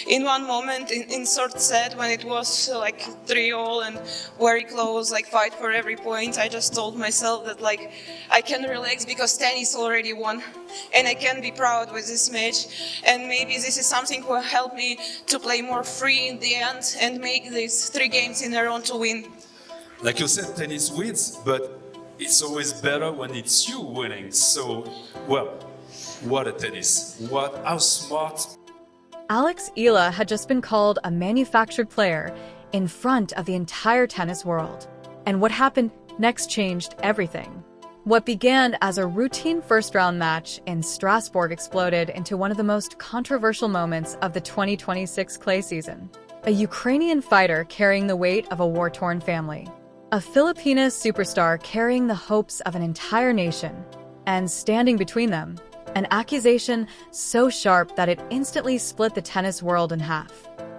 In one moment, in third set, when it was like 3-all and very close, like fight for every point, I just told myself that like I can relax because tennis already won, and I can be proud with this match. And maybe this is something who will help me to play more free in the end and make these 3 games in a row to win. Like you said, tennis wins, but it's always better when it's you winning. So, well, what a tennis! How smart. Alex Eala had just been called a manufactured player in front of the entire tennis world. And what happened next changed everything. What began as a routine first-round match in Strasbourg exploded into one of the most controversial moments of the 2026 clay season. A Ukrainian fighter carrying the weight of a war-torn family. A Filipina superstar carrying the hopes of an entire nation. And standing between them, an accusation so sharp that it instantly split the tennis world in half.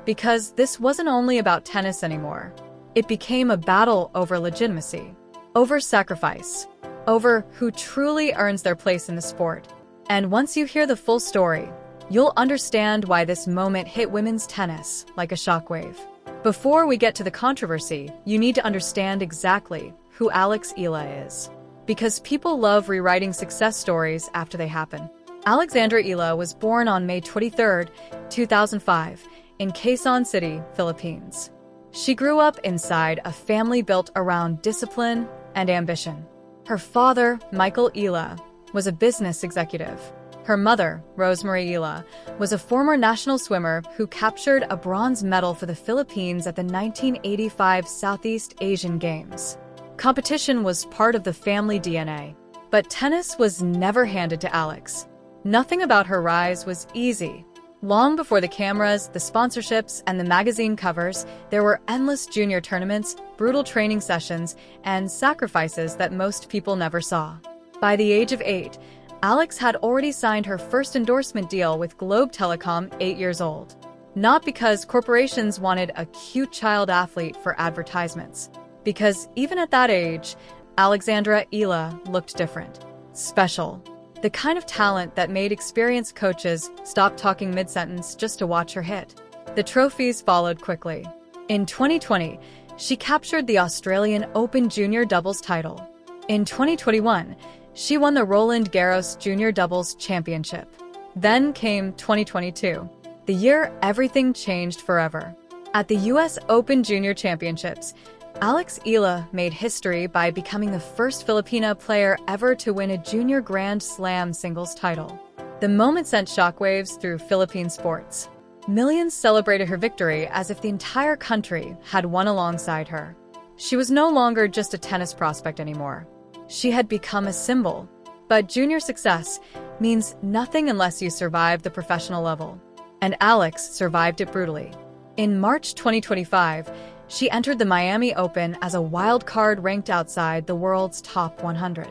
Because this wasn't only about tennis anymore. It became a battle over legitimacy, over sacrifice, over who truly earns their place in the sport. And once you hear the full story, you'll understand why this moment hit women's tennis like a shockwave. Before we get to the controversy, you need to understand exactly who Alex Eala is. Because people love rewriting success stories after they happen. Alexandra Eala was born on May 23, 2005, in Quezon City, Philippines. She grew up inside a family built around discipline and ambition. Her father, Michael Eala, was a business executive. Her mother, Rosemary Eala, was a former national swimmer who captured a bronze medal for the Philippines at the 1985 Southeast Asian Games. Competition was part of the family DNA, but tennis was never handed to Alex. Nothing about her rise was easy. Long before the cameras, the sponsorships, and the magazine covers, there were endless junior tournaments, brutal training sessions, and sacrifices that most people never saw. By the age of 8, Alex had already signed her first endorsement deal with Globe Telecom 8 years old. Not because corporations wanted a cute child athlete for advertisements. Because even at that age, Alexandra Eala looked different. Special. The kind of talent that made experienced coaches stop talking mid-sentence just to watch her hit. The trophies followed quickly. In 2020, she captured the Australian Open Junior Doubles title. In 2021, she won the Roland Garros Junior Doubles Championship. Then came 2022, the year everything changed forever. At the US Open Junior Championships, Alex Eala made history by becoming the first Filipina player ever to win a junior Grand Slam singles title. The moment sent shockwaves through Philippine sports. Millions celebrated her victory as if the entire country had won alongside her. She was no longer just a tennis prospect anymore. She had become a symbol. But junior success means nothing unless you survive the professional level. And Alex survived it brutally. In March 2025, she entered the Miami Open as a wild card ranked outside the world's top 100.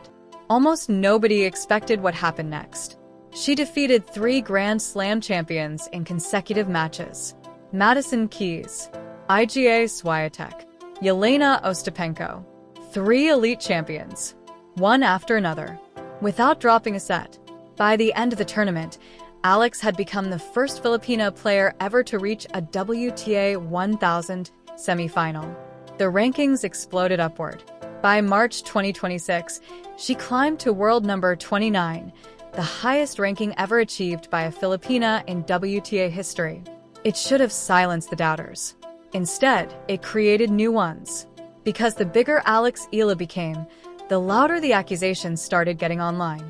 Almost nobody expected what happened next. She defeated 3 Grand Slam champions in consecutive matches. Madison Keys, Iga Swiatek, Yelena Ostapenko. 3 elite champions, one after another, without dropping a set. By the end of the tournament, Alex had become the first Filipina player ever to reach a WTA 1000 semifinal. The rankings exploded upward. By March 2026, she climbed to world number 29, the highest ranking ever achieved by a Filipina in WTA history. It should have silenced the doubters. Instead, it created new ones. Because the bigger Alex Eala became, the louder the accusations started getting online.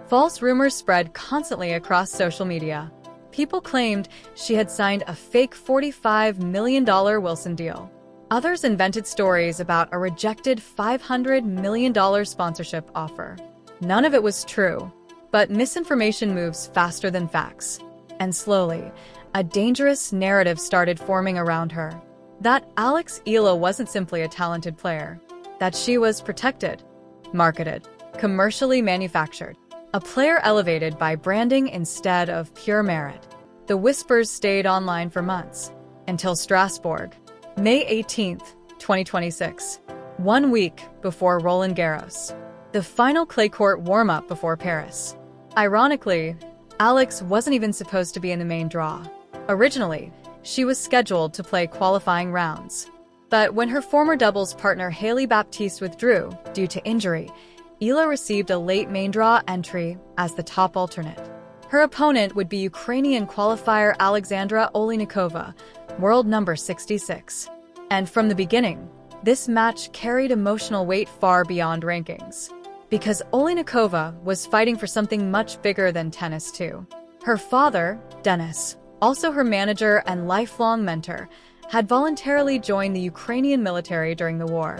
False rumors spread constantly across social media. People claimed she had signed a fake $45 million Wilson deal. Others invented stories about a rejected $500 million sponsorship offer. None of it was true, but misinformation moves faster than facts. And slowly, a dangerous narrative started forming around her. That Alex Eala wasn't simply a talented player. That she was protected, marketed, commercially manufactured. A player elevated by branding instead of pure merit. The whispers stayed online for months. Until Strasbourg, May 18, 2026. 1 week before Roland Garros. The final clay court warm-up before Paris. Ironically, Alex wasn't even supposed to be in the main draw. Originally, she was scheduled to play qualifying rounds. But when her former doubles partner Haley Baptiste withdrew due to injury, Eala received a late main draw entry as the top alternate. Her opponent would be Ukrainian qualifier Alexandra Oliynykova, world number 66. And from the beginning, this match carried emotional weight far beyond rankings. Because Oliynykova was fighting for something much bigger than tennis too. Her father, Denis, also her manager and lifelong mentor, had voluntarily joined the Ukrainian military during the war.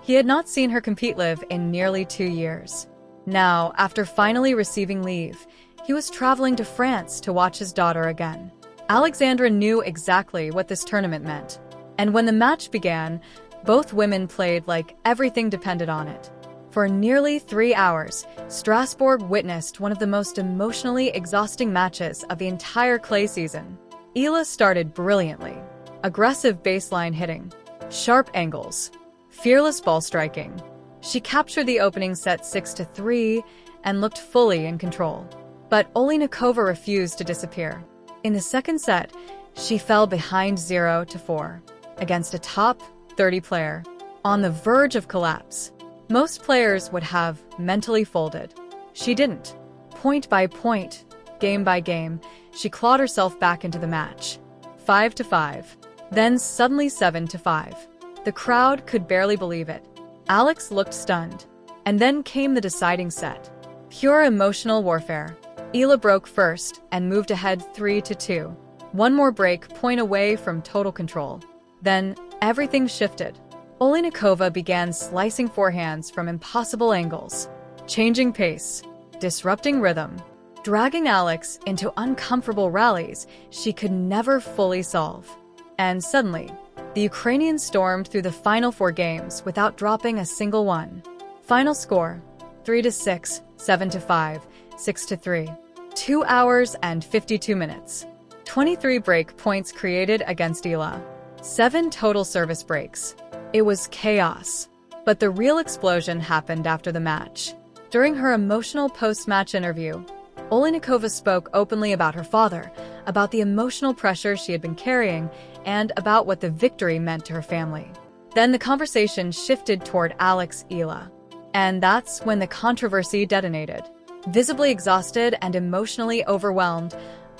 He had not seen her compete live in nearly 2 years. Now, after finally receiving leave, he was traveling to France to watch his daughter again. Alexandra knew exactly what this tournament meant. And when the match began, both women played like everything depended on it. For nearly 3 hours, Strasbourg witnessed one of the most emotionally exhausting matches of the entire clay season. Eala started brilliantly. Aggressive baseline hitting, sharp angles, fearless ball striking. She captured the opening set 6-3 and looked fully in control. But Oliynykova refused to disappear. In the second set, she fell behind 0-4 against a top 30 player, on the verge of collapse. Most players would have mentally folded. She didn't. Point by point, game by game, she clawed herself back into the match. 5-5. Then suddenly 7-5. The crowd could barely believe it. Alex looked stunned. And then came the deciding set. Pure emotional warfare. Eala broke first and moved ahead 3-2. One more break point away from total control. Then everything shifted. Oliynykova began slicing forehands from impossible angles, changing pace, disrupting rhythm, dragging Alex into uncomfortable rallies she could never fully solve. And suddenly, the Ukrainians stormed through the final 4 games without dropping a single one. Final score, 3-6, 7-5, 6-3. 2 hours and 52 minutes. 23 break points created against Eala. 7 total service breaks. It was chaos. But the real explosion happened after the match. During her emotional post-match interview, Oliynykova spoke openly about her father, about the emotional pressure she had been carrying, and about what the victory meant to her family. Then the conversation shifted toward Alex Eala. And that's when the controversy detonated. Visibly exhausted and emotionally overwhelmed,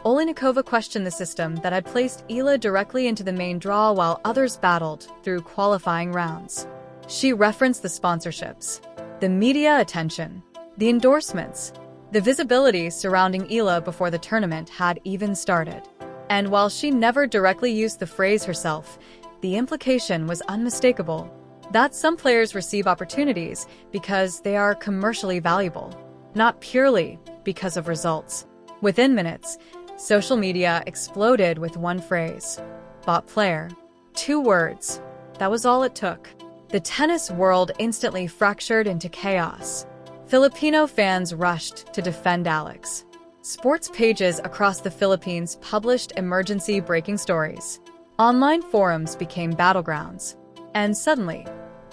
Oliynykova questioned the system that had placed Eala directly into the main draw while others battled through qualifying rounds. She referenced the sponsorships, the media attention, the endorsements, the visibility surrounding Eala before the tournament had even started. And while she never directly used the phrase herself, the implication was unmistakable. That some players receive opportunities because they are commercially valuable, not purely because of results. Within minutes, social media exploded with one phrase: bot player. 2 words. That was all it took. The tennis world instantly fractured into chaos. Filipino fans rushed to defend Alex. Sports pages across the Philippines published emergency breaking stories. Online forums became battlegrounds. And suddenly,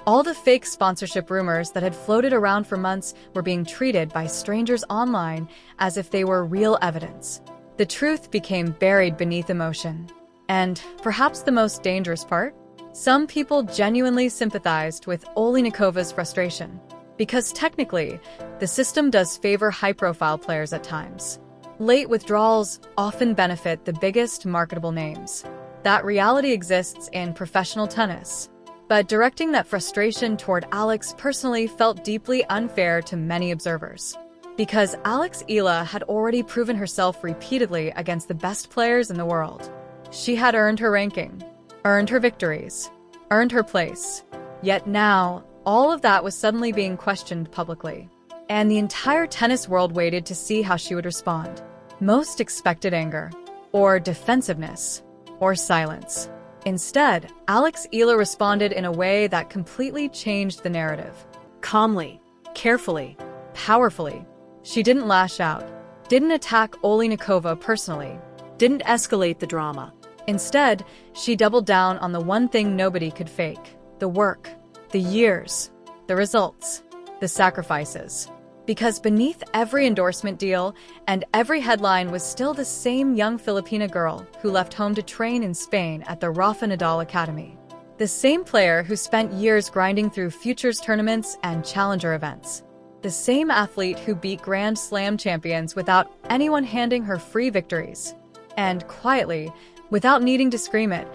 all the fake sponsorship rumors that had floated around for months were being treated by strangers online as if they were real evidence. The truth became buried beneath emotion. And perhaps the most dangerous part? Some people genuinely sympathized with Oleynykova's frustration. Because technically, the system does favor high-profile players at times. Late withdrawals often benefit the biggest marketable names. That reality exists in professional tennis. But directing that frustration toward Alex personally felt deeply unfair to many observers. Because Alex Eala had already proven herself repeatedly against the best players in the world. She had earned her ranking, earned her victories, earned her place. Yet now, all of that was suddenly being questioned publicly. And the entire tennis world waited to see how she would respond. Most expected anger, or defensiveness, or silence. Instead, Alex Eala responded in a way that completely changed the narrative. Calmly, carefully, powerfully. She didn't lash out, didn't attack Oliynykova personally, didn't escalate the drama. Instead, she doubled down on the one thing nobody could fake: the work, the years, the results, the sacrifices. Because beneath every endorsement deal and every headline was still the same young Filipina girl who left home to train in Spain at the Rafa Nadal Academy. The same player who spent years grinding through futures tournaments and challenger events. The same athlete who beat Grand Slam champions without anyone handing her free victories. And quietly, without needing to scream it,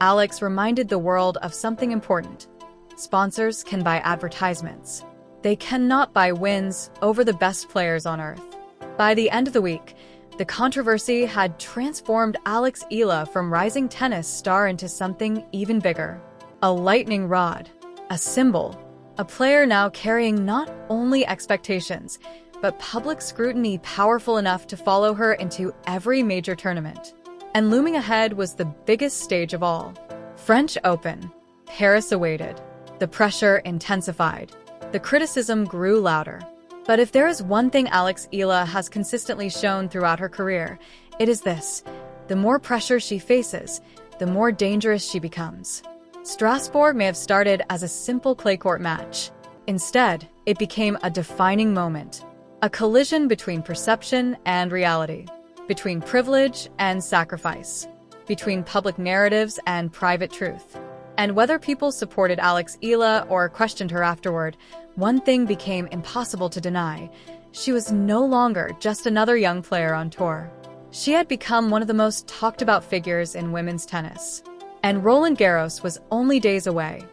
Alex reminded the world of something important. Sponsors can buy advertisements. They cannot buy wins over the best players on earth. By the end of the week, the controversy had transformed Alex Eala from rising tennis star into something even bigger. A lightning rod, a symbol, a player now carrying not only expectations, but public scrutiny powerful enough to follow her into every major tournament. And looming ahead was the biggest stage of all. French Open. Paris awaited. The pressure intensified. The criticism grew louder. But if there is one thing Alex Eala has consistently shown throughout her career, it is this. The more pressure she faces, the more dangerous she becomes. Strasbourg may have started as a simple clay court match. Instead, it became a defining moment. A collision between perception and reality. Between privilege and sacrifice. Between public narratives and private truth. And whether people supported Alex Eala or questioned her afterward, one thing became impossible to deny. She was no longer just another young player on tour. She had become one of the most talked about figures in women's tennis. And Roland Garros was only days away.